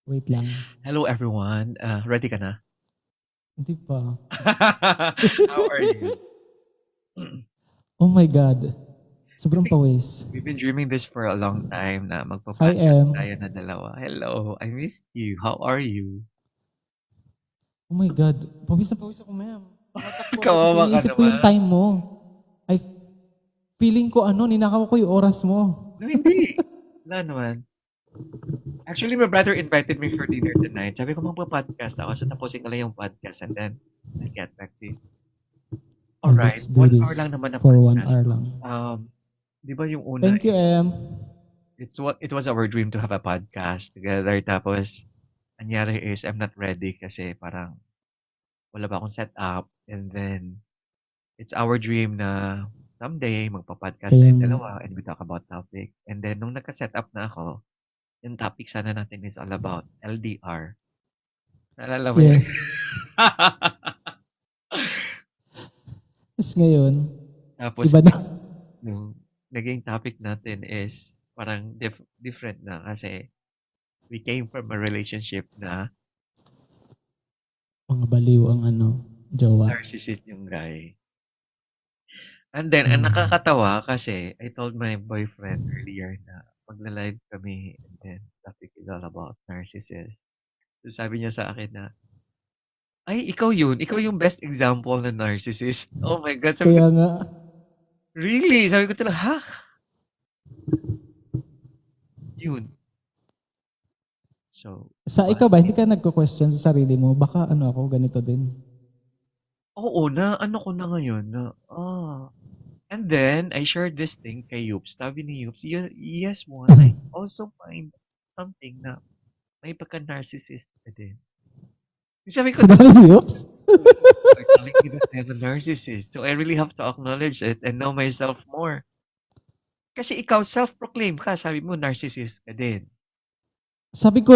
Wait lang. Hello everyone. Ready ka na? Hindi pa. How are you? Oh my God. Sobrang pawis. We've been dreaming this for a long time na Hi, magpa-podcast Em. tayo na dalawa. Hello, I missed you. How are you? Oh my God. Pawis na pawis ako, ma'am. Tumatakbo ako kasi Kawawa ka iniisip ko yung naman. time mo. I feeling ko ninakaw ko yung oras mo. No, hindi. Wala naman. Actually, my brother invited me for dinner tonight. Sabi ko magpa-podcast ako. So tapusin ko lang yung podcast and then I'll get back to you. Oh, Alright, let's do 1 hour this lang naman na for one podcast hour to. lang. Di ba yung una Thank you, Em. it was our dream to have a podcast together. Tapos, nangyari is I'm not ready kasi parang wala pa akong setup. And then, it's our dream na someday magpa-podcast Kaya tayong nga. dalawa and we talk about topic. And then, nung nagka-setup na ako, yung topic sana natin is all about LDR. Naalala mo yun? Yes. Tapos ngayon, Tapos, iba na. yung naging topic natin is parang different na kasi we came from a relationship na Mga baliw ang jowa. narcissist yung guy. And then, ang Mm. nakakatawa kasi I told my boyfriend earlier na magla-live kami and then topic is all about narcissist. So sabi niya sa akin na, ay, ikaw yun. Ikaw yung best example na narcissist. Oh my God. Sabi ko, Kaya nga, really? Sabi ko talaga, ha? Yun. So, sa diba? ikaw ba, hindi ka nagko-question sa sarili mo, baka ako, ganito din. Oo, na ano ko na ngayon na, And then, I shared this thing kay Yups. Sabi ni Yups, yes, one, I also find something na may pagka-narcissist ka din. Sabi ko, Sinabi ni Oops? "You're telling me that I'm a narcissist, so I really have to acknowledge it and know myself more." Kasi ikaw self-proclaim ka, sabi mo narcissist ka din. Sabi ko,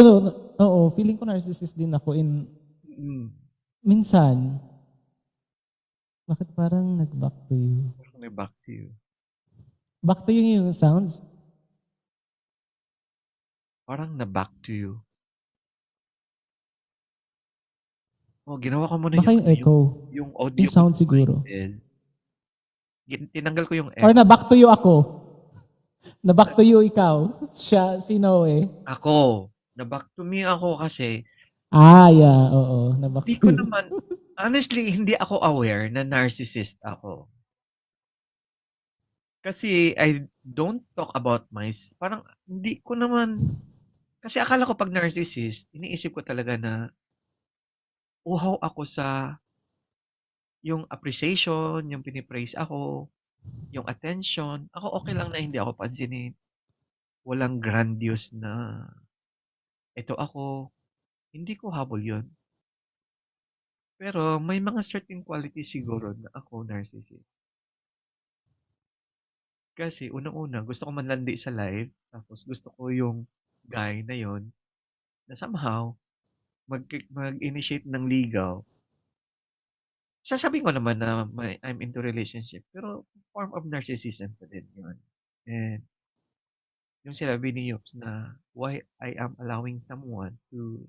oo, feeling ko narcissist din ako Mm. minsan. Bakit parang nag-back to you? Parang may back to you. Back to you yung sounds? Parang na-back to you. Oh, ginawa ko muna Baka yung yung echo. yung audio Yung ko sound siguro. is tinanggal ko yung Or echo. na-back to you ako. Na-back to you ikaw. Siya, sino eh? Ako, na-back to me ako kasi Yeah, oo. Na-back hindi to ko you. naman, honestly, hindi ako aware na narcissist ako. Kasi I don't talk about parang hindi ko naman, kasi akala ko pag narcissist, iniisip ko talaga na uhaw ako sa yung appreciation, yung pinipraise ako, yung attention. Ako okay lang na hindi ako pansinin. Walang grandiose na, ito ako. Hindi ko habol yun. Pero may mga certain qualities siguro na ako narcissist. Kasi unang-una, gusto ko manlandi sa live. Tapos gusto ko yung guy na yon na somehow mag-initiate ng ligaw. Sasabihin ko naman na I'm into relationship. Pero form of narcissism pa din yun. And yung sinabi ni Yops na why I am allowing someone to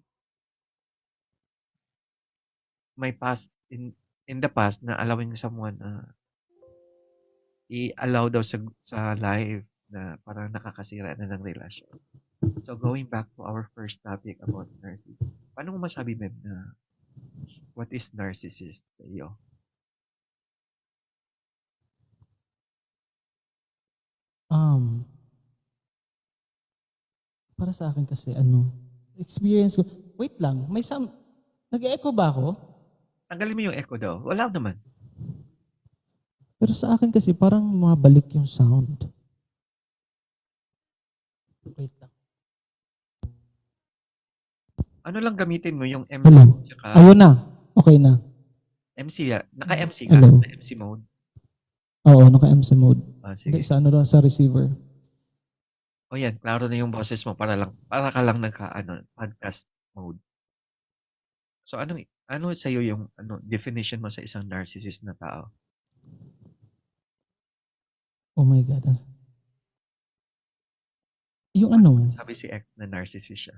my past in the past na allowing someone na i-allow daw sa live na parang nakakasira na ng relasyon. So going back to our first topic about narcissism. Paano mo masabi, Mem, na what is narcissist sa iyo? Um, para sa akin kasi, experience ko. Wait lang, may sound, nag-echo ba ako? Tanggalin mo yung echo daw. Wala naman. Pero sa akin kasi parang mabalik yung sound. Wait lang. Ano lang gamitin mo yung MC Hello? tsaka Ayun na. Okay na. MC. Naka-MC ka? Hello? Na MC mode? Oo, naka-MC mode. Hindi, Sige. sa receiver. O yan, klaro na yung boses mo para ka lang podcast mode. So ano sa iyo yung definition mo sa isang narcissist na tao? Oh my God. Yung Paano mo nasabi si X na narcissist siya?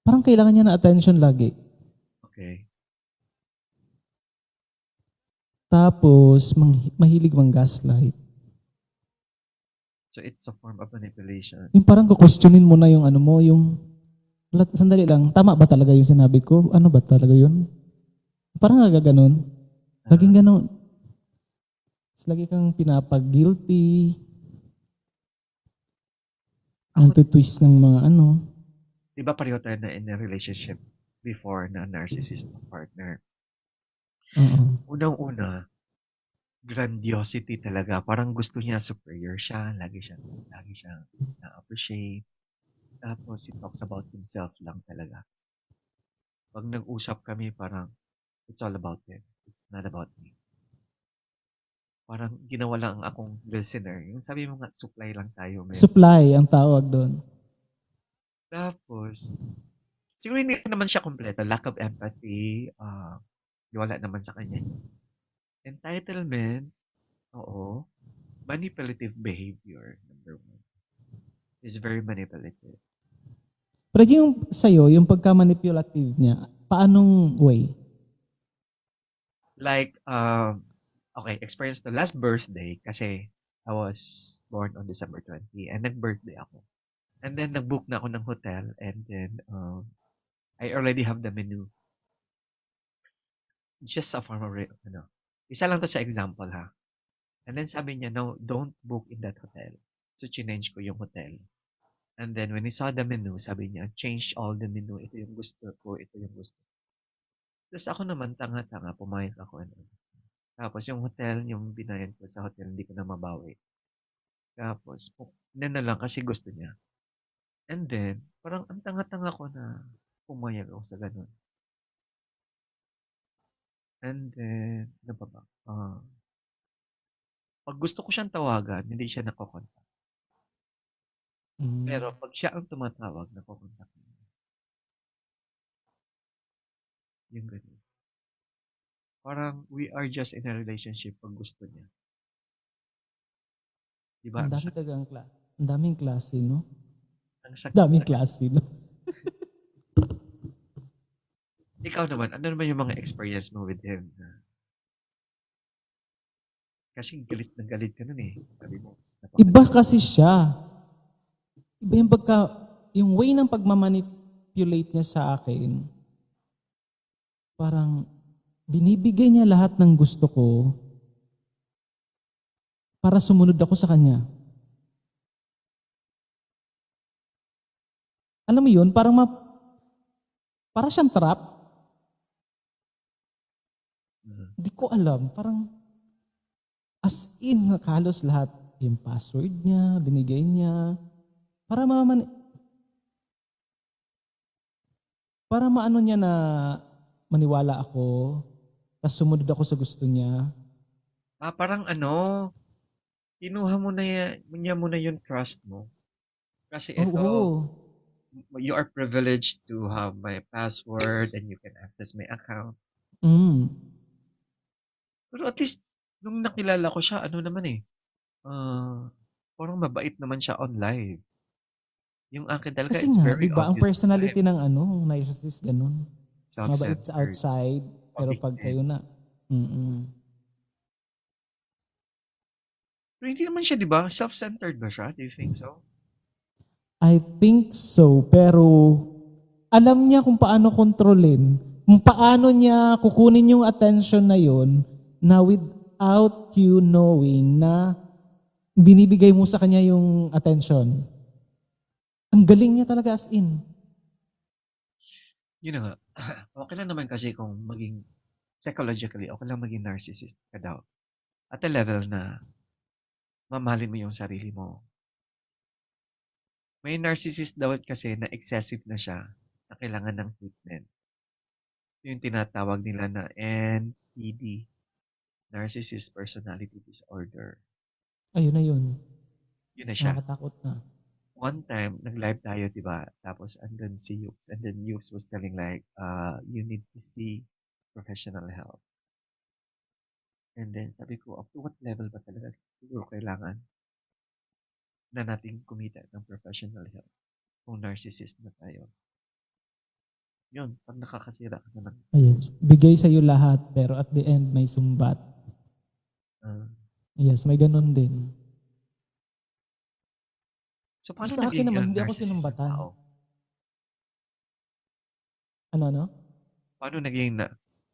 Parang kailangan niya na attention lagi. Okay. Tapos, mahilig mang-gaslight. So it's a form of manipulation. Yung parang kukwestiyonin mo na yung ano mo, yung, sandali lang, tama ba talaga yung sinabi ko? Ano ba talaga yun? Parang nagaganon. Laging ganon. Lagi kang pinapag-guilty. Ang Ako, twist ng mga ano. di ba pareho tayo na in a relationship before na narcissist ang partner? Oo. Unang-una, grandiosity talaga. Parang gusto niya superior siya. Lagi siyang na-appreciate. Tapos, he talks about himself lang talaga. Pag nag-usap kami, parang, it's all about him. It's not about me. Parang ginawa lang akong listener. Yung sabi mo nga, supply lang tayo, men. Supply ang tawag doon. Tapos, siguro hindi naman siya kompleto. Lack of empathy. Wala naman sa kanya. Entitlement. Oo. Manipulative behavior. Number one. Is very manipulative. Pero yung sa'yo, yung pagka-manipulative niya, paanong way? Like, okay, experience the last birthday kasi I was born on December 20 and nag-birthday ako. And then, nag-book na ako ng hotel and then, I already have the menu. It's just a form of, isa lang to sa example ha. And then sabi niya, no, don't book in that hotel. So, chinange ko yung hotel. And then, when he saw the menu, sabi niya, change all the menu. Ito yung gusto ko, ito yung gusto ko. Tapos ako naman, tanga-tanga, pumayag ako. Tapos yung hotel, yung binayad ko sa hotel, hindi ko na mabawi. Tapos, na lang kasi gusto niya. And then, parang ang tanga-tanga ko na pumayag ako sa ganun. And then, ano pa ba? Pag gusto ko siyang tawagan, hindi siya nakokontak. Pero pag siya ang tumatawag, nakokontak niya. Yung ganun. Parang we are just in a relationship pag gusto niya. Diba? Ang dami talagang ang daming klase, no? Ang sakit. Daming klase, no? Ikaw naman, ano naman yung mga experience mo with him? Kasi galit na galit ka nun eh. Sabi mo. Iba kasi siya. Iba yung yung way ng pagmamanipulate niya sa akin, parang binibigay niya lahat ng gusto ko para sumunod ako sa kanya. Alam mo yun, para siyang trap. Hindi ko alam. Parang as in, halos lahat. Yung password niya, binigay niya. Para maano niya na maniwala ako, tapos sumunod ako sa gusto niya. Parang kinuha mo na niya mo na yung trust mo. Kasi ito, Oo. you are privileged to have my password and you can access my account. Mm. Pero at least, nung nakilala ko siya, parang mabait naman siya online. Yung akin talaga, Kasi it's nga, di very ba, ang obvious. personality ng narcissist, ganun. Mabait sa Self-centered. outside, pero pag Pabigtin. kayo na, Pero hindi naman siya, di ba? Self-centered ba siya? Do you think so? I think so, pero alam niya kung paano kontrolin, kung paano niya kukunin yung attention na yon na without you knowing na binibigay mo sa kanya yung attention. Ang galing niya talaga as in. Yun na nga. Okay lang naman kasi kung maging psychologically, okay lang maging narcissist ka daw. At a level na mamahalin mo yung sarili mo. May narcissist daw kasi na excessive na siya na kailangan ng treatment. Yung tinatawag nila na NPD, Narcissist Personality Disorder. Ayun na yun. Yun na siya. Nakakatakot na. One time, nag-live tayo, di ba? Tapos, andun si Yux. And then Yux was telling like, you need to see professional help. And then, sabi ko, up to what level ba talaga siguro kailangan na nating kumita ng professional help kung narcissist na tayo? Yun, pag nakakasira ka na ng Ayan. Bigay sa'yo lahat, pero at the end, may sumbat. ah. Yes, may ganun din. So, paano Sa akin naging naman, hindi ako narcissist yung sinumbatan. tao? Ano?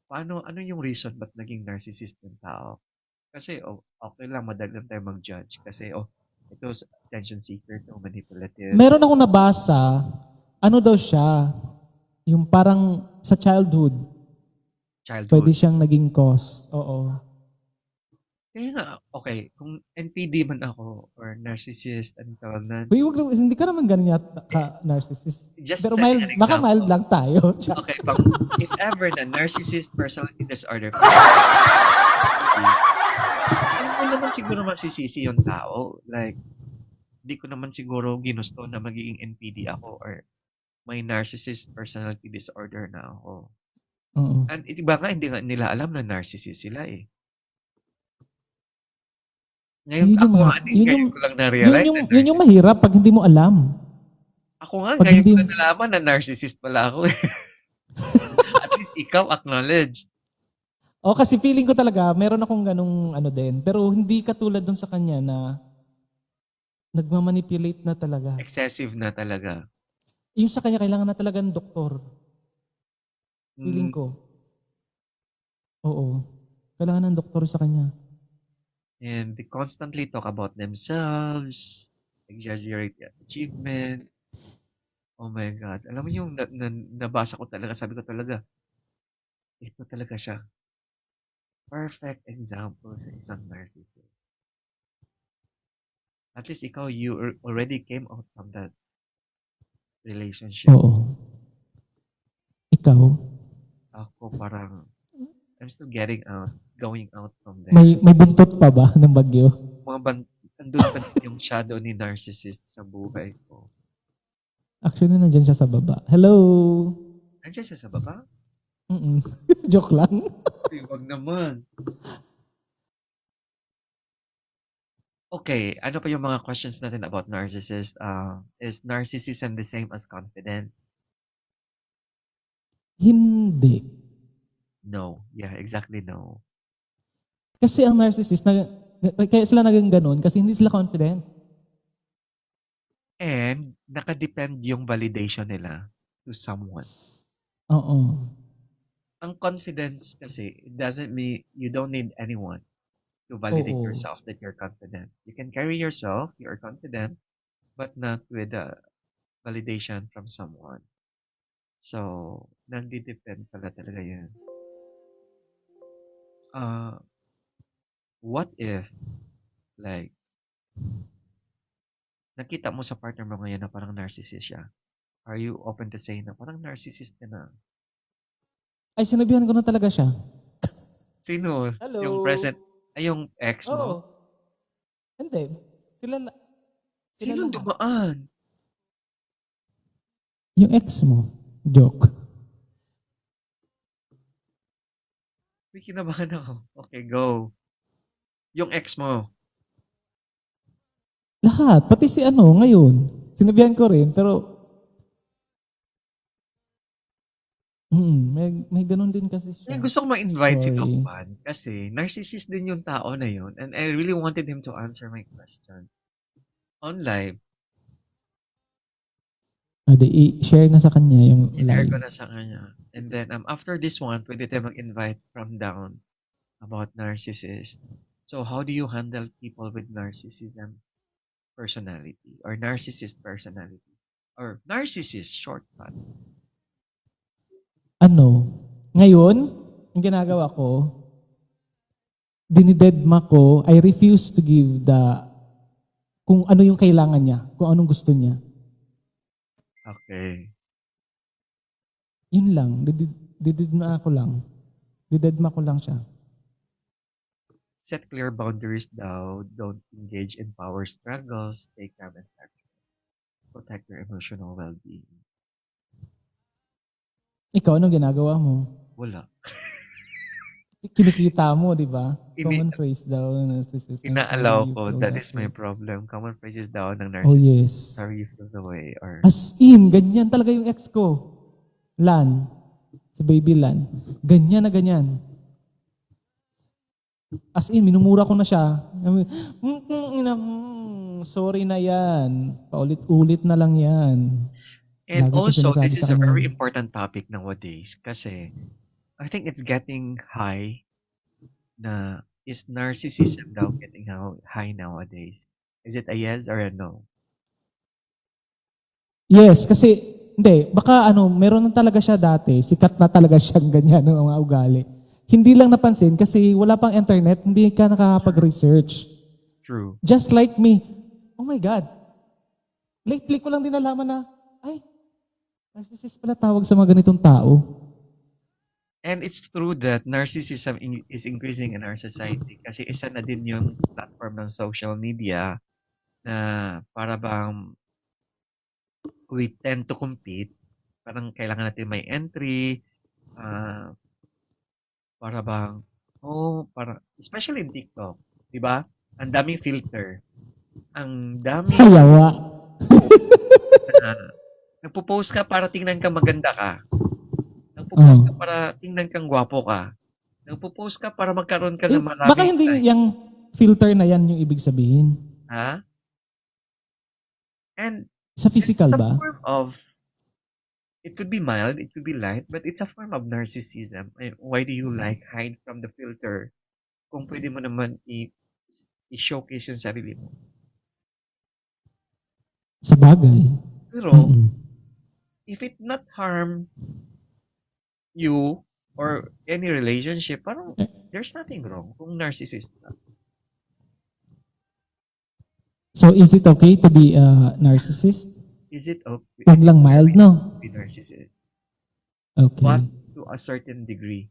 Paano ano yung reason ba't naging narcissist yung tao? Kasi, okay lang, madali lang tayo mag-judge. Kasi, ito, attention seeker to, manipulative, Meron akong nabasa, ano daw siya, yung parang sa childhood, pwede childhood. siyang naging cause. Oo. Kaya nga, okay, kung NPD man ako, or narcissist, anong tawag na, Uy, hindi ka naman ganyan ka-narcissist. just Pero setting mild, an baka mild example. lang tayo. Okay, if ever na narcissist personality disorder, hindi mo naman siguro masisisi yung tao. Like, di ko naman siguro ginusto na magiging NPD ako or may narcissist personality disorder na ako. Oo. And iba nga, hindi nga nila alam na narcissist sila eh. Ngayon, Yun yung, ako nga din, ngayon ko lang na-realize na yun yung narcissist. mahirap pag hindi mo alam. Ako nga, Pag ngayon ko hindi, lang nalaman na narcissist pala ako eh. At least ikaw acknowledge. kasi feeling ko talaga, meron akong ganung ano din. Pero hindi katulad dun sa kanya na nagmamanipulate na talaga. Excessive na talaga. Yung sa kanya, kailangan na talaga ng doktor. Feeling Mm, ko. Oo. Kailangan ng doktor sa kanya. and they constantly talk about themselves, exaggerate their achievement. Oh my God. Alam mo yung nabasa ko talaga, sabi ko talaga, ito talaga siya. Perfect example sa isang narcissist. At least ikaw, you already came out from that relationship. Oo. Ikaw, Ako parang, I'm still going out from there. may buntot pa ba ng bagyo? Andun pa din yung shadow ni narcissist sa buhay ko. Actually, nandyan siya sa baba. Hello! Andiyan siya sa baba? Mm-mm. Joke lang. Uy, wag naman. Okay, ano pa yung mga questions natin about narcissist? Is narcissism the same as confidence? Hindi. No. Yeah, exactly no. Kasi ang narcissist, kaya sila naging ganun kasi hindi sila confident. And nakadepend yung validation nila to someone. Oo. Ang confidence kasi, it doesn't mean you don't need anyone to validate Oo. yourself that you're confident. You can carry yourself, you're confident, but not with a validation from someone. So, nagdi-depend pala talaga yun. What if, like, nakita mo sa partner mo ngayon na parang narcissist siya? Are you open to saying na parang narcissist ka na? Ay, sinabihan ko na talaga siya. Sino? Hello? Yung present, yung ex Oo. mo? Hindi. Sila Sinong lahat. dumaan? Yung ex mo. Joke. May kinabahan ako. Okay, go. Yung ex mo. Lahat. Pati si ngayon. Sinabihan ko rin, pero may ganun din kasi siya. Gusto ko ma-invite si Sorry. Tokpan kasi narcissist din yung tao na yun and I really wanted him to answer my question. On live, I-share na sa kanya yung share live. ko na sa kanya. And then, after this one, pwede tayo mag-invite from down about narcissist. So, how do you handle people with narcissism personality or narcissist personality? Or narcissist shortcut? Ngayon, yung ginagawa ko, dinidedma ko, I refuse to give kung ano yung kailangan niya, kung anong gusto niya. Okay. Yun lang, didedma ko lang siya. Set clear boundaries daw. Don't engage in power struggles. Take calm and protect your emotional well-being. Ikaw, anong ginagawa mo? Wala. Kinikita mo, di ba? Common phrase daw. Inaalaw ko. That is my problem. Common phrases daw ng Oh, narcissist. yes. Sorry you feel the way. Or As in, ganyan talaga yung ex ko. Lan, si baby Lan, ganyan na ganyan. As in, minumura ko na siya. Sorry na yan. Paulit-ulit na lang yan. And Lagi ko also, sinasabi this is sa a kanya. very important topic nowadays kasi I think it's getting high na is narcissism daw getting high nowadays? Is it a yes or a no? Yes, kasi, hindi, baka meron na talaga siya dati, sikat na talaga siyang ganyan ng mga ugali. Hindi lang napansin kasi wala pang internet, hindi ka nakakapag-research. True. Just like me. Oh my God. Lately ko lang din nalaman na, ay, narcissist pala tawag sa mga ganitong tao. And it's true that narcissism is increasing in our society kasi isa na din yung platform ng social media na para bang we tend to compete. Parang kailangan natin may entry, para bang, especially in TikTok, di ba? Ang daming filter. Ang daming Yawa. nagpo-post ka para tingnan kang maganda ka. Nagpo-post ka para tingnan kang gwapo ka. Nagpo-post ka para magkaroon ka ng maraming Baka hindi yung filter na yan yung ibig sabihin. Ha? And Sa physical it's a ba? form of, it could be mild, it could be light, but it's a form of narcissism. Why do you hide from the filter kung pwede mo naman i-showcase yung sarili mo? Sa bagay. Pero, if it not harm you or any relationship, parang there's nothing wrong kung narcissist ka. So, is it okay to be a narcissist? Is it okay? Huwag lang mild, no? To be narcissist. Okay. But to a certain degree.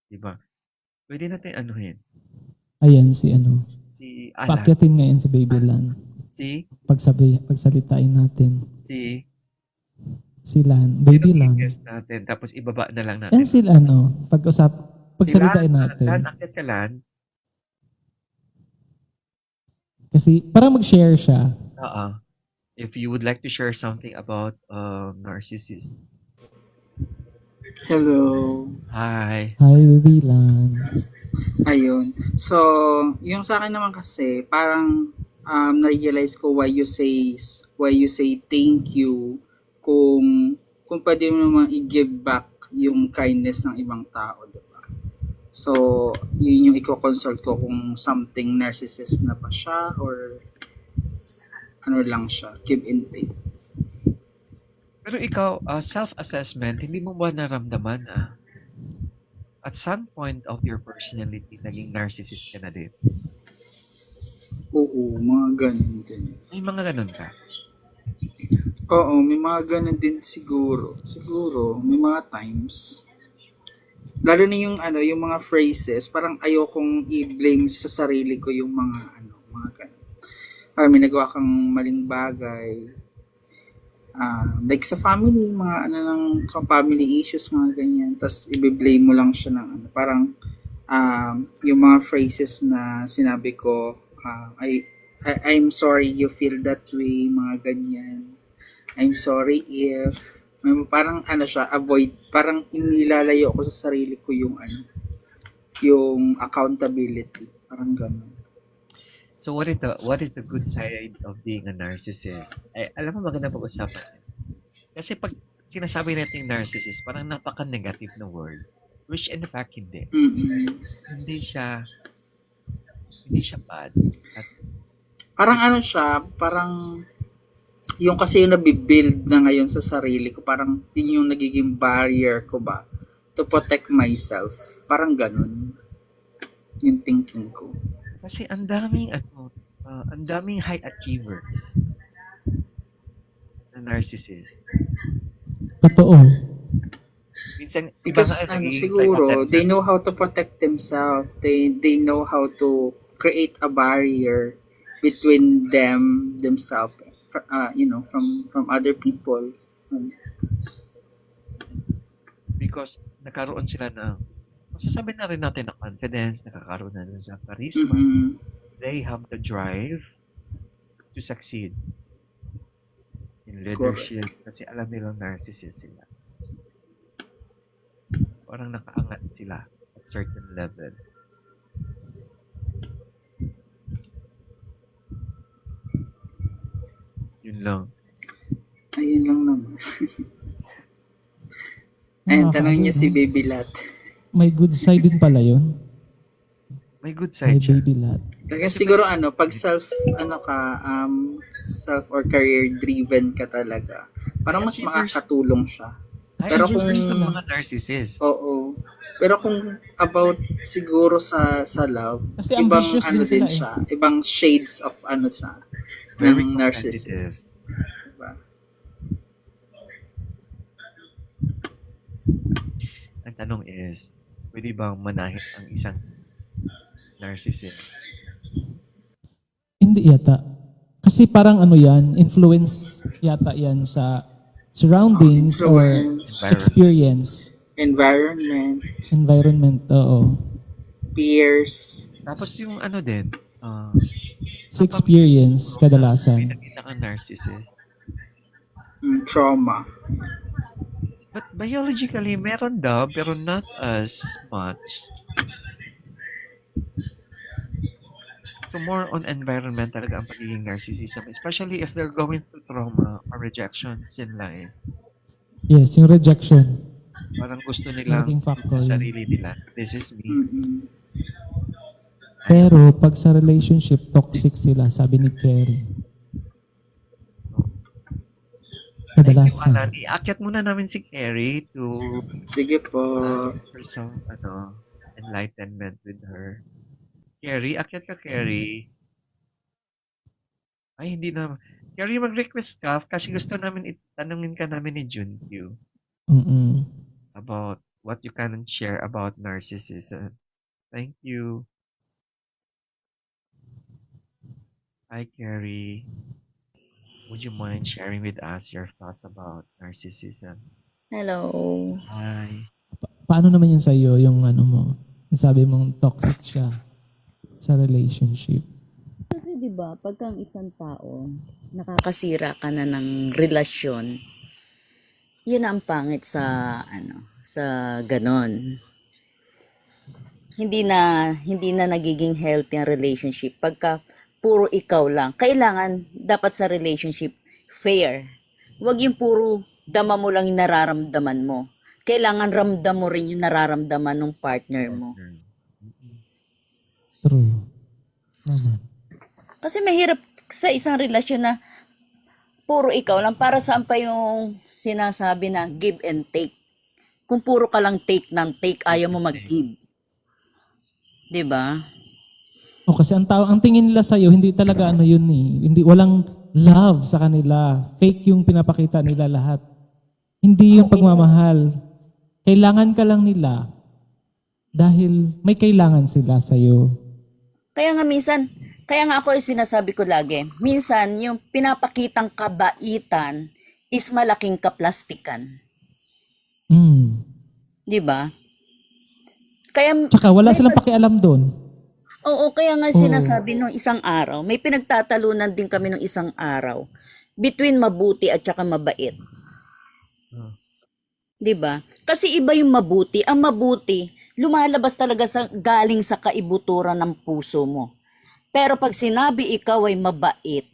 Diba? Pwede natin anuhin. Ayan, si Alan. Paakyatin ngayon si Baby Lan. Pagsalitain natin. Si Lan. Baby Lan. Natin, tapos ibaba na lang natin. Yan si pagsalitain natin. Lan, akyat ka Lan. Kasi, para mag-share siya. If you would like to share something about narcissist. Hello. Hi. Hi, Baby Lan. Ayun. So, yung sa akin naman kasi, parang na-realize ko why you say thank you kung pwede mo naman i-give back yung kindness ng ibang tao, diba? So, yun yung i-consult ko kung something narcissist na ba siya or ano lang siya, give and take. Pero ikaw, self-assessment, hindi mo ba naramdaman at some point of your personality, naging narcissist ka na din? Oo, mga ganun din. May mga ganun ka? Oo, may mga ganun din siguro. Siguro, may mga times. Lalo na yung mga phrases, parang ayokong i-blame sa sarili ko yung mga ganun. Parang may nagawa kang maling bagay. Like sa family, mga family issues, mga ganyan. Tapos i-blame mo lang siya ng parang yung mga phrases na sinabi ko, I'm sorry you feel that way, mga ganyan. I'm sorry if, parang avoid, parang inilalayo ko sa sarili ko yung yung accountability, parang ganun. So what is the good side of being a narcissist? Alam mo, maganda pag-usapan. Kasi pag sinasabi natin narcissist, parang napaka-negative na word. Which in fact, hindi. Hindi siya bad. Parang parang yung kasi yung nabibuild na ngayon sa sarili ko, parang yun yung nagiging barrier ko ba to protect myself. Parang ganun yung thinking ko. Kasi ang daming high achievers na narcissist. Totoo. Minsan, because siguro they know how to protect themselves. They know how to create a barrier between themselves, from other people. Because nagkaroon sila ng, masasabi na rin natin na confidence, nakakaroon na rin sa charisma. They have the drive to to succeed in leadership kasi alam nilang narcissist sila. Parang nakaangat sila at certain level. Yun lang. Ayun lang naman. Ayun, tanong niya si Baby Lat. May good side din pala yun. May good May side siya. baby lot. Kaya siguro pag self or career driven ka talaga, parang mas Achievers. makakatulong siya. Ay, Pero achievers kung- ng mga narcissist. Oo. Pero kung about siguro sa love, Kasi ibang ambitious din din sila eh. siya, ibang shades of siya, Very ng competitive. narcissist. Diba? Ang tanong is, pwede bang manahin ang isang narcissist? Hindi yata. Kasi parang ano yan, influence yata yan sa surroundings or Influence, experience. environment, Environment, oo. peers. Tapos yung ano din, Sa experience, kadalasan. nakita kang narcissist. Trauma. But biologically, meron daw, pero not as much. So more on environment talaga ang pagiging narcissism, especially if they're going through trauma or rejections in life. Yes, yung rejection. Parang gusto nilang Malaking factor sa yun. sarili nila. This is me. Pero pag sa relationship, toxic sila, sabi ni Kerry. Thank you, Kadalasan. Alan. Iakyat muna namin si Carrie to Sige po. ask for some enlightenment with her. Carrie, akyat ka, Carrie. Ay, hindi na. Carrie, mag-request ka kasi gusto namin itanungin ka namin ni Junkyu Mm-mm. about what you can share about narcissism. Thank you. Hi, Carrie. Would you mind sharing with us your thoughts about narcissism? Hello. Hi. Paano naman yun sa'yo, yung ano mo, sabi mong toxic siya sa relationship? Kasi 'di ba, pagka ang isang tao nakakasira ka na ng relasyon, 'yun ang pangit sa sa ganon. Hindi na nagiging healthy ang relationship pagka puro ikaw lang. Kailangan dapat sa relationship fair. Huwag yung puro dama mo lang yung nararamdaman mo. Kailangan ramdam mo rin yung nararamdaman ng partner mo. True. Naman. Kasi mahirap sa isang relasyon na puro ikaw lang. Para saan pa yung sinasabi na give and take? Kung puro ka lang take ng take, ayaw mo mag-give. 'Di ba? O kasi ang tingin nila sa'yo, hindi talaga ano yun eh. Hindi, walang love sa kanila. Fake yung pinapakita nila lahat. Hindi yung pagmamahal. Kailangan ka lang nila dahil may kailangan sila sa'yo. Kaya nga ako yung sinasabi ko lagi, minsan yung pinapakitang kabaitan is malaking kaplastikan. Mm. 'Di ba? Kaya Tsaka wala silang pakialam doon. Oo, kaya nga sinasabi nung isang araw, may pinagtatalunan din kami nung isang araw between mabuti at saka mabait. 'Di ba? Kasi iba yung mabuti. Ang mabuti, lumalabas talaga galing sa kaibuturan ng puso mo. Pero pag sinabi ikaw ay mabait,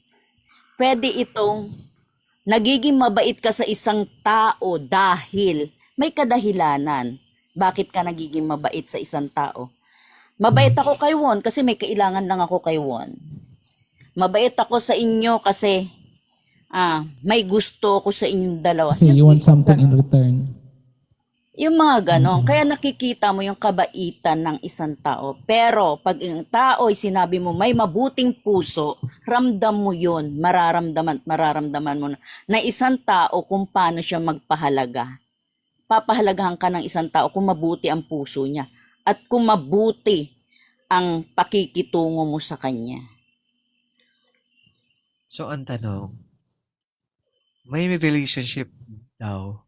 pwede itong nagiging mabait ka sa isang tao dahil may kadahilanan. Bakit ka nagiging mabait sa isang tao? Mabait ako kay Won kasi may kailangan lang ako kay Won. Mabait ako sa inyo kasi may gusto ako sa inyong dalawa. Kasi you want something in return. Yung mga ganon. Kaya nakikita mo yung kabaitan ng isang tao. Pero pag ang tao ay sinabi mo may mabuting puso, ramdam mo yun. Mararamdaman mo na isang tao kung paano siya magpahalaga. Papahalagahan ka ng isang tao kung mabuti ang puso niya. At kung mabuti ang pakikitungo mo sa kanya. So, ang tanong, may relationship daw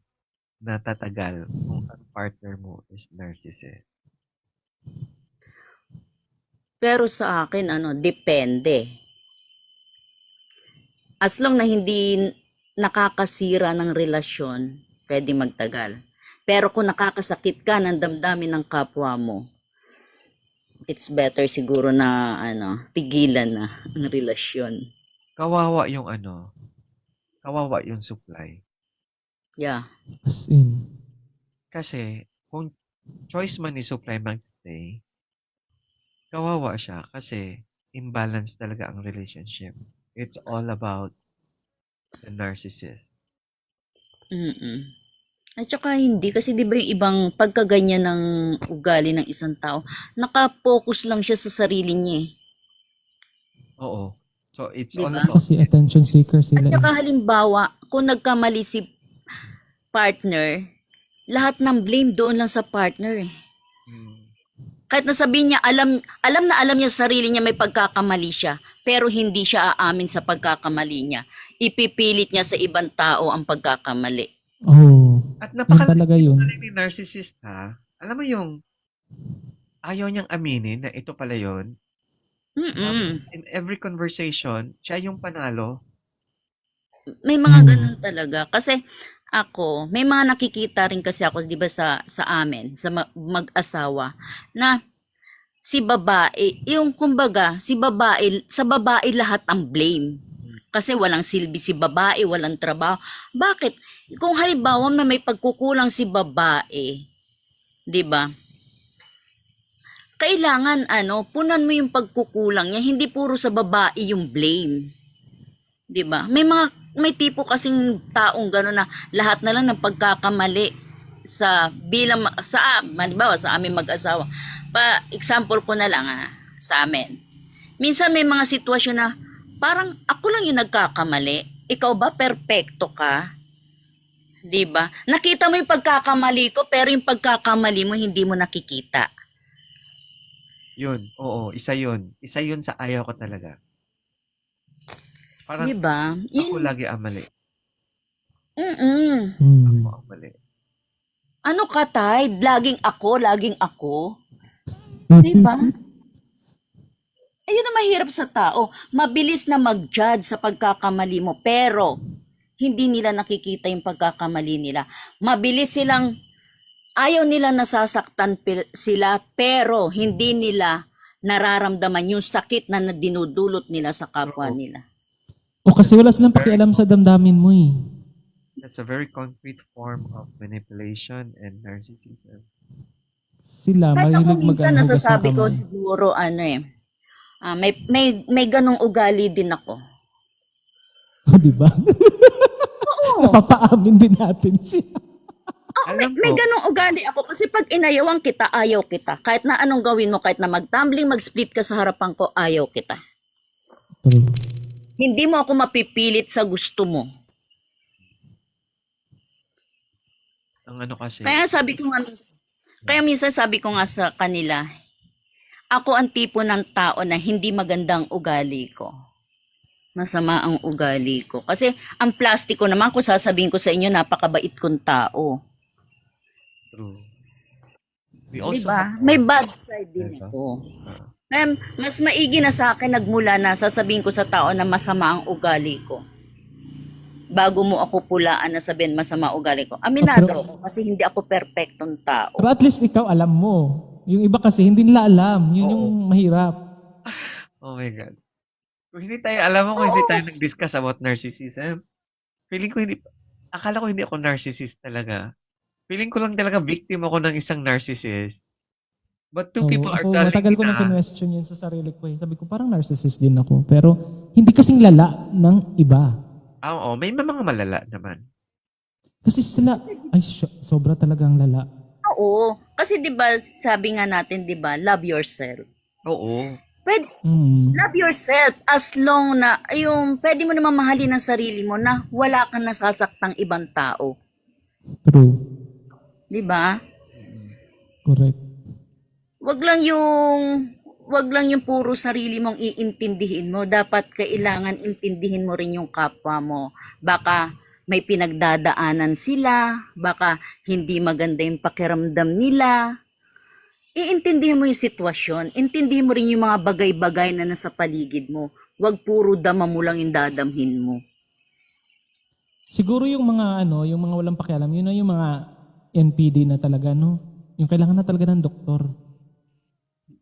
na tatagal kung ang partner mo is narcissist. Pero sa akin, depende. As long na hindi nakakasira ng relasyon, pwede magtagal. Pero kung nakakasakit ka ng damdamin ng kapwa mo, it's better siguro na tigilan na ang relasyon. Kawawa yung supply. Yeah. As in. Kasi, kung choice man ni supply magstay, kawawa siya kasi imbalance talaga ang relationship. It's all about the narcissist. Mm-mm. At saka hindi, kasi di ba yung ibang pagkaganyan ng ugali ng isang tao, nakapokus lang siya sa sarili niya eh. Oo. So, it's Diba? all about Kasi attention seeker At sila. saka halimbawa, kung nagkamali si partner, lahat ng blame doon lang sa partner eh. Kahit nasabihin niya, alam na alam niya sa sarili niya may pagkakamali siya, pero hindi siya aamin sa pagkakamali niya. Ipipilit niya sa ibang tao ang pagkakamali. Oh. At Yun talaga yun. ni narcissist ha. Alam mo yung ayaw niyang aminin na ito pala yun. Tapos, in every conversation, siya yung panalo. May mga ganun talaga. Kasi ako, may mga nakikita rin kasi ako, di ba, sa amin, sa mag-asawa, na si babae, yung kumbaga, sa babae lahat ang blame. Kasi walang silbi si babae, walang trabaho. Bakit? Kung halimbawa may pagkukulang si babae, di ba? Kailangan punan mo yung pagkukulang niya, hindi puro sa babae yung blame. 'Di ba? May tipo kasing taong gano'n na lahat na lang ng pagkakamali sa halimbawa sa amin mag-asawa. Example ko na lang sa amin. Minsan may mga sitwasyon na parang ako lang yung nagkakamali. Ikaw ba perpekto ka? 'Di ba? Nakita mo yung pagkakamali ko pero yung pagkakamali mo hindi mo nakikita. Yun. Oo, isa yun. Isa yun sa ayaw ko talaga. Parang Diba? ako lagi ang mali. Mm-mm. Ako ang mali. Ano ka, Tay? Laging ako. Diba? Ayun ang mahirap sa tao. Mabilis na mag-judge sa pagkakamali mo, pero hindi nila nakikita yung pagkakamali nila. Mabilis silang, ayaw nila nasasaktan sila, pero hindi nila nararamdaman yung sakit na dinudulot nila sa kapwa nila. O kasi wala silang pakialam sa damdamin mo eh. That's a very concrete form of manipulation and narcissism. Sila, Kahit ako mahilig minsan mag-ahugas ng nasasabi ko kamay. siguro may ganong ugali din ako. O, diba? Napapaamin din natin siya. Alam May ko, ganong ugali ako kasi pag inayawan kita, ayaw kita. Kahit na anong gawin mo, kahit na mag-tumbling, mag-split ka sa harapan ko, ayaw kita. True. Hindi mo ako mapipilit sa gusto mo. ang kasi, Kaya minsan sabi ko nga sa kanila, ako ang tipo ng tao na hindi magandang ugali ko. Masama ang ugali ko. Kasi ang plastiko naman, kung sasabihin ko sa inyo, napakabait kong tao. true. We also Diba? have May bad side din Diba? ako. Ah, Mas maigi na sa akin nagmula na sasabihin ko sa tao na masama ang ugali ko. Bago mo ako pulaan na sabihin masama ugali ko. Aminado ako kasi hindi ako perfectong tao. Pero at least ikaw alam mo. Yung iba kasi hindi nila alam. Yun yung mahirap. oh my God. Kung hindi tayo, alam mo kung hindi tayo nag-discuss about narcissism, feeling ko akala ko hindi ako narcissist talaga. Feeling ko lang talaga victim ako ng isang narcissist. But two people are telling matagal me ko nang na, question yun sa sarili ko. Sabi ko, parang narcissist din ako. Pero hindi kasing lala ng iba. oo, may mga malala naman. Kasi sila, sobra talagang lala. Oo. Kasi 'di ba sabi nga natin 'di ba, love yourself. Oo. Pwede, love yourself as long na pwede mo naman mahalin ang sarili mo na wala kang nasasaktang ibang tao. True. 'Di ba? Correct. Wag lang yung puro sarili mong iintindihin mo. Dapat kailangan intindihin mo rin yung kapwa mo. Baka may pinagdadaanan sila, baka hindi maganda yung pakiramdam nila. iintindihin mo yung sitwasyon, intindihin mo rin yung mga bagay-bagay na nasa paligid mo. Huwag puro dama mo lang yung dadamhin mo. Siguro yung mga yung mga walang pakialam, yun na yung mga NPD na talaga, no? Yung kailangan na talaga ng doktor.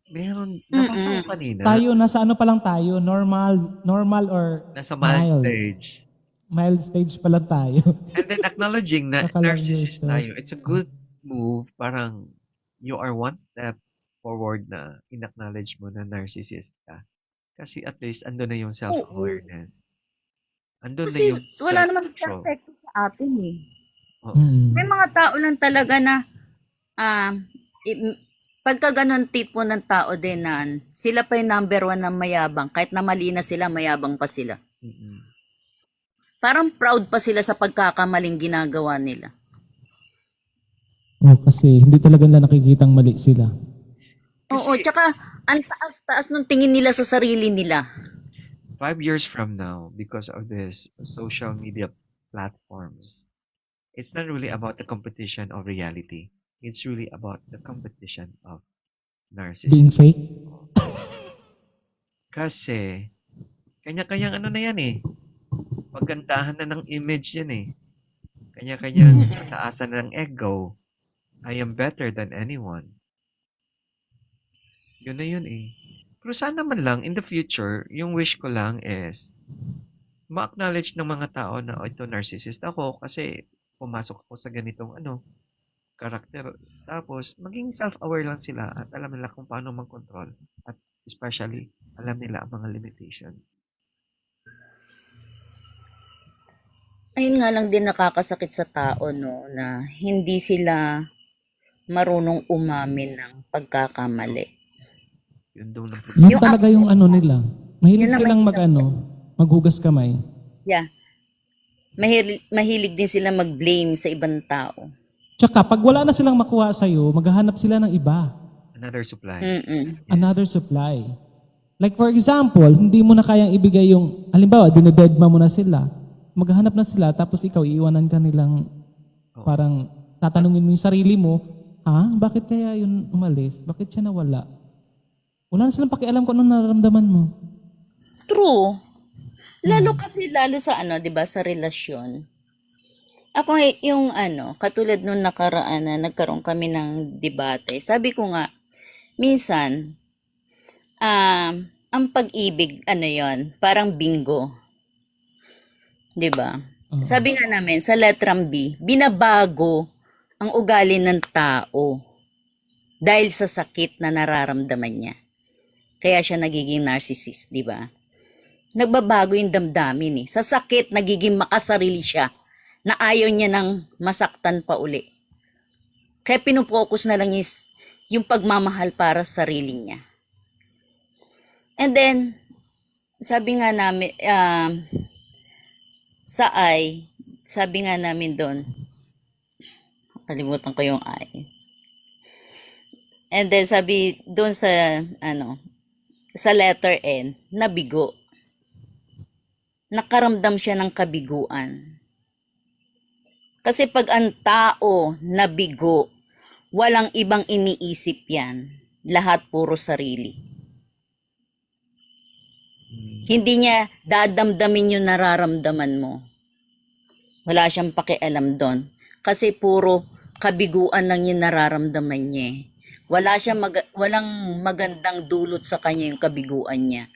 Meron, nabasa ko kanina, Tayo, nasa ano pa lang tayo? Normal or nasa mild mild? stage. Mild stage pa lang tayo. And then acknowledging na Kakalang narcissist yourself. tayo, it's a good move. Parang you are one step forward na in-acknowledge mo na narcissist ka. Kasi at least ando na yung self-awareness. Andun na Kasi yung wala namang self-control. perfect sa atin eh. Oo. May mga tao lang talaga na pagka ganun tipo ng tao din na sila pa yung number 1 na mayabang. Kahit na mali na sila, mayabang pa sila. Mm-mm. Parang proud pa sila sa pagkakamaling ginagawa nila. Kasi hindi talaga nila nakikitang mali sila. Oo, tsaka ang taas-taas ng tingin nila sa sarili nila. 5 years from now, because of this social media platforms, it's not really about the competition of reality. It's really about the competition of Being narcissism. fake. Kasi, kanya-kanyang ano na yan eh. Paggandahan na ng image yan eh. Kanya-kanyang kataasan ng ego. I am better than anyone. Yun na yun eh. Pero sana man lang, in the future, yung wish ko lang is, ma-acknowledge ng mga tao na, ito, narcissist ako kasi pumasok ako sa ganitong karakter. Tapos, maging self-aware lang sila at alam nila kung paano mag-control. At especially, alam nila ang mga limitation. Ayun nga lang din nakakasakit sa tao, no, na hindi sila marunong umamin ng pagkakamali. Yun daw ng Yun Yung talaga yung nila. Yun Mahilig ang silang may maghugas kamay. Yeah. Mahilig din sila mag-blame sa ibang tao. Tsaka pag wala na silang makuha sa'yo, maghahanap sila ng iba. another supply. Mm-mm. Another supply. Like for example, hindi mo na kayang ibigay yung, halimbawa, dinededma mo na sila. Maghahanap na sila, tapos ikaw iiwanan ka nilang parang tatanungin mo yung sarili mo, bakit kaya yun umalis? Bakit siya nawala? Wala na silang pakialam kung anong nararamdaman mo. True. Lalo sa 'di ba, sa relasyon. Ako yung katulad nung nakaraan na nagkaroon kami ng debate. Sabi ko nga, minsan ang pag-ibig parang bingo. 'Di ba? Sabi nga namin sa letrang B, binabago ang ugali ng tao dahil sa sakit na nararamdaman niya. Kaya siya nagiging narcissist, 'di ba? Nagbabago yung damdamin eh. Sa sakit, nagiging makasarili siya na ayaw niya nang masaktan pa uli. Kaya pinupokus na lang yung pagmamahal para sa sarili niya. And then, sabi nga namin, sabi nga namin doon, kalimutan ko yung I. And then sabi doon sa letter N, nabigo. Nakaramdam siya ng kabiguan. Kasi pag ang tao nabigo, walang ibang iniisip yan. Lahat puro sarili. Hindi niya dadamdamin yung nararamdaman mo. Wala siyang pakialam doon. Kasi puro kabiguan lang yung nararamdaman niya. Walang magandang dulot sa kanya yung kabiguan niya.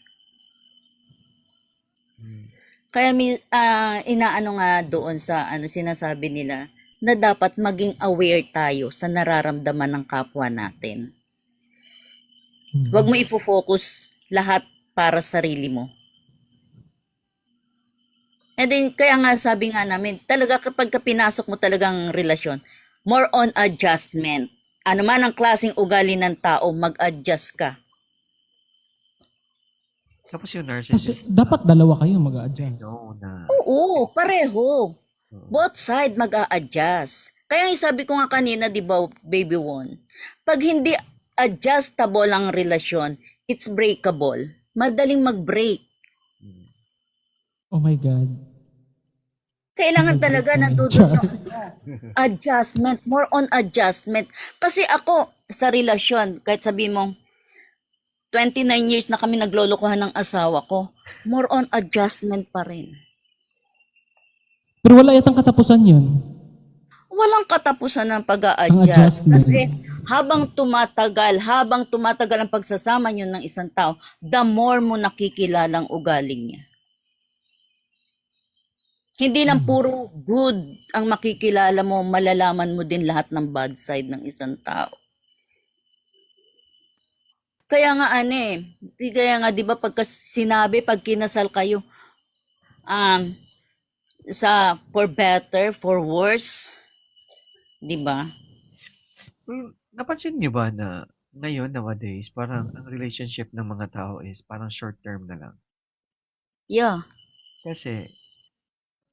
Kaya inaano nga doon sa sinasabi nila na dapat maging aware tayo sa nararamdaman ng kapwa natin. Huwag mo ipo-focus lahat para sa sarili mo. And then, kaya nga sabi nga namin, talaga kapag pinasok mo talagang relasyon, more on adjustment. Ano man ang klaseng ugali ng tao, mag-adjust ka. Tapos yung Kasi narcissist, dapat dalawa kayo mag-a-adjust. no na. Oo, pareho. Both side mag-a-adjust. Kaya yung sabi ko nga kanina, di ba, Baby Won, pag hindi adjustable ang relasyon, it's breakable. Madaling mag-break. Oh my God. Kailangan talaga nandun yung adjustment, more on adjustment. Kasi ako, sa relasyon, kahit sabi mo, 29 years na kami naglolokohan ng asawa ko, more on adjustment pa rin. Pero wala yatang katapusan yun. Walang katapusan ng Ang pag-a-adjust. adjustment. Kasi habang tumatagal ang pagsasama nyo ng isang tao, the more mo nakikilala ang ugaling niya. Hindi lang puro good ang makikilala mo, malalaman mo din lahat ng bad side ng isang tao. Kaya nga kaya nga 'di ba pag kinasal kayo, sa for better, for worse, 'di ba? Napansin niyo ba na ngayon, nowadays, parang ang relationship ng mga tao is parang short term na lang? Yeah. Kasi,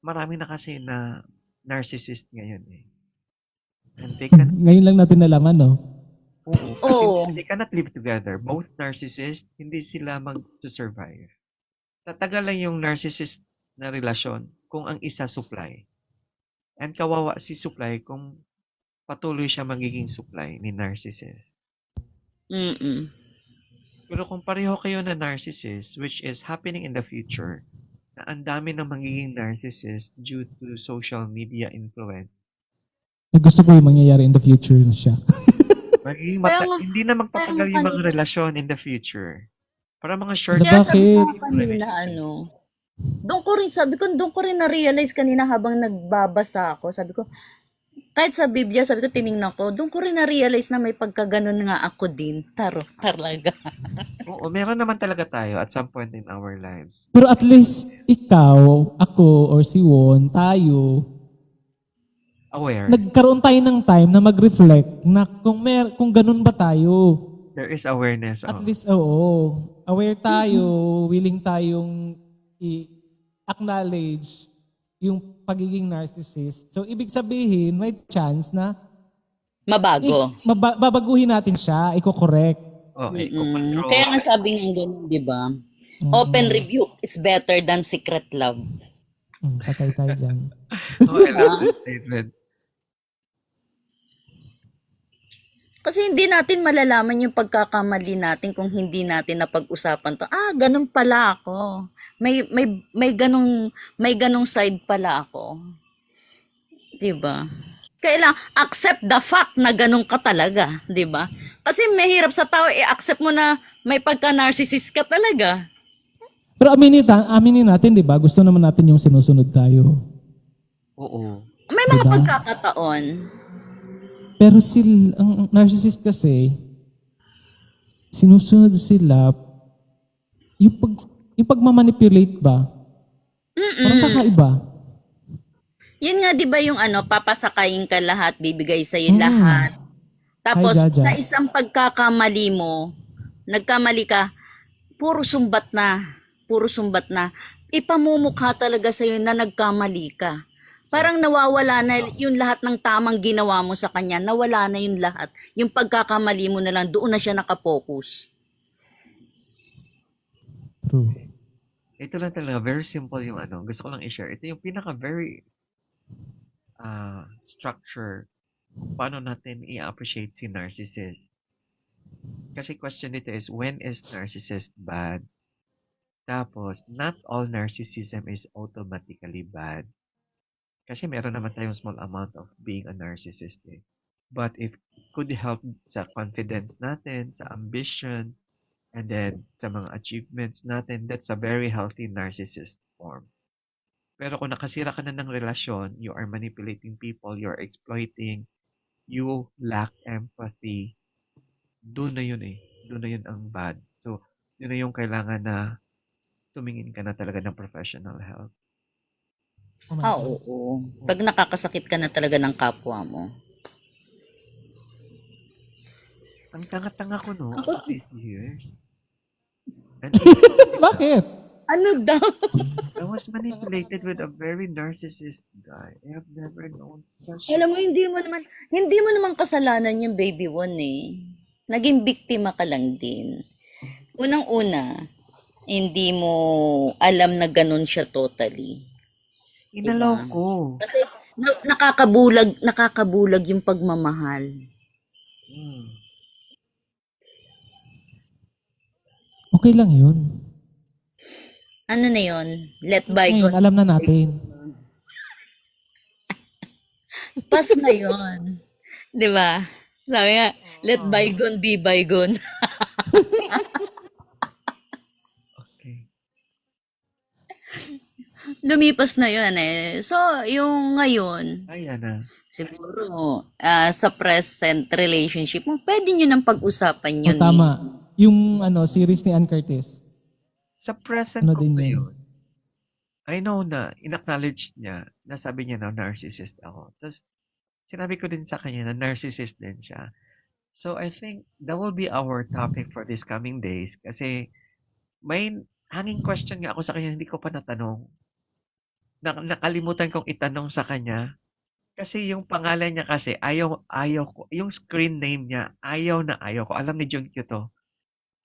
marami na kasi na narcissist ngayon eh. And they can, Ngayon lang natin nalaman, no? Oo. they cannot live together. Both narcissist, hindi sila mag-survive. Tatagal lang yung narcissist na relasyon kung ang isa supply. And kawawa si supply kung patuloy siya magiging supply ni narcissist. Mm-mm. Pero kung pareho kayo na narcissist, which is happening in the future, na ang dami na magiging narcissist due to social media influence, Gusto ko yung mangyayari in the future na siya. magiging hindi na kaya magtatagal nga yung mga kanina- relasyon in the future. Para mga short Kaya Kaya sabi ko Bakit? nga kanina, doon ko rin na-realize kanina habang nagbabasa ako. Sabi ko, kahit sa Biblia, sabi ko, tiningnan ko, doon ko rin na-realize na may pagkaganon nga ako din. Talaga. Oo, meron naman talaga tayo at some point in our lives. Pero at least ikaw, ako, or si Won, tayo, Aware. nagkaroon tayo ng time na mag-reflect na kung ganun ba tayo. There is awareness. At least, oo. Aware tayo, willing tayong i-acknowledge yung pagiging narcissist. So, ibig sabihin, may chance na Mabago. babaguhin natin siya, i-correct. Okay, Mm. Kaya nga sabi nga ganun, di ba? Open rebuke is better than secret love. Patay tayo dyan. I love that statement. Kasi hindi natin malalaman yung pagkakamali natin kung hindi natin napag-usapan to. Ganun pala ako. May ganung side pala ako. 'Di ba? Kailangan accept the fact na ganun ka talaga, 'di ba? Kasi mahirap sa tao i-accept mo na may pagka-narcissist ka talaga. Pero aminin natin, di ba? Gusto naman natin yung sinusunod tayo. Oo. May mga Diba? pagkakataon. Pero ang narcissist kasi, sinusunod sila, yung pagmamanipulate ba? Parang kakaiba. Yun nga 'di ba yung papasakayin ka lahat, bibigay sa lahat. Tapos Hi, Jaja. sa isang pagkakamali mo, nagkamali ka, puro sumbat na. Ipamumukha talaga sa na nagkamali ka. Parang nawawala na yung lahat ng tamang ginawa mo sa kanya, nawala na yung lahat. Yung pagkakamali mo na lang, doon na siya nakapokus. True. Ito lang talaga, very simple yung gusto ko lang i-share. Ito yung pinaka very structure kung paano natin i-appreciate si narcissist. Kasi question dito is, when is narcissist bad? Tapos, not all narcissism is automatically bad. Kasi meron naman tayong small amount of being a narcissist eh. But if it could help sa confidence natin, sa ambition, and then sa mga achievements natin, that's a very healthy narcissist form. Pero kung nakasira ka na ng relasyon, you are manipulating people, you're exploiting, you lack empathy, doon na yun eh. Doon na yun ang bad. So, yun na yung kailangan na tumingin ka na talaga ng professional help. Oo. Pag nakakasakit ka na talaga ng kapwa mo. Ang tanga-tanga ko, no? All these years. And Bakit? Ano daw? I was manipulated with a very narcissist guy. I have never known such Alam mo, hindi mo naman kasalanan yung baby one eh. Naging biktima ka lang din. Unang-una, hindi mo alam na ganun siya totally. Inalaw Diba? ko. Kasi nakakabulag yung pagmamahal. Hmm. Okay lang yun. Ano na yun? Let Ngayon, bygone. alam na natin. Pass na yun. Di ba? Sabi nga, let bygone be bygone. Okay. Lumipas na yun eh. So, yung ngayon, Ayan na. siguro, sa present relationship mo, pwede nyo nang pag-usapan O yun. tama. Yung series ni Ann Curtis. Sa present Ano ko din ngayon, yun? I know na in-acknowledge niya, nasabi niya na narcissist ako. Tapos, sinabi ko din sa kanya na narcissist din siya. So, I think that will be our topic for these coming days kasi may hanging question nga ako sa kanya, hindi ko pa natanong. Nakalimutan kong itanong sa kanya. Kasi yung pangalan niya kasi, ayaw ko. Yung screen name niya, ayaw na ayaw ko. Alam ni Junkyu to.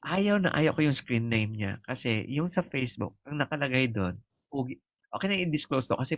Ayaw na ayaw ko yung screen name niya. Kasi yung sa Facebook, ang nakalagay doon, okay na i-disclose to kasi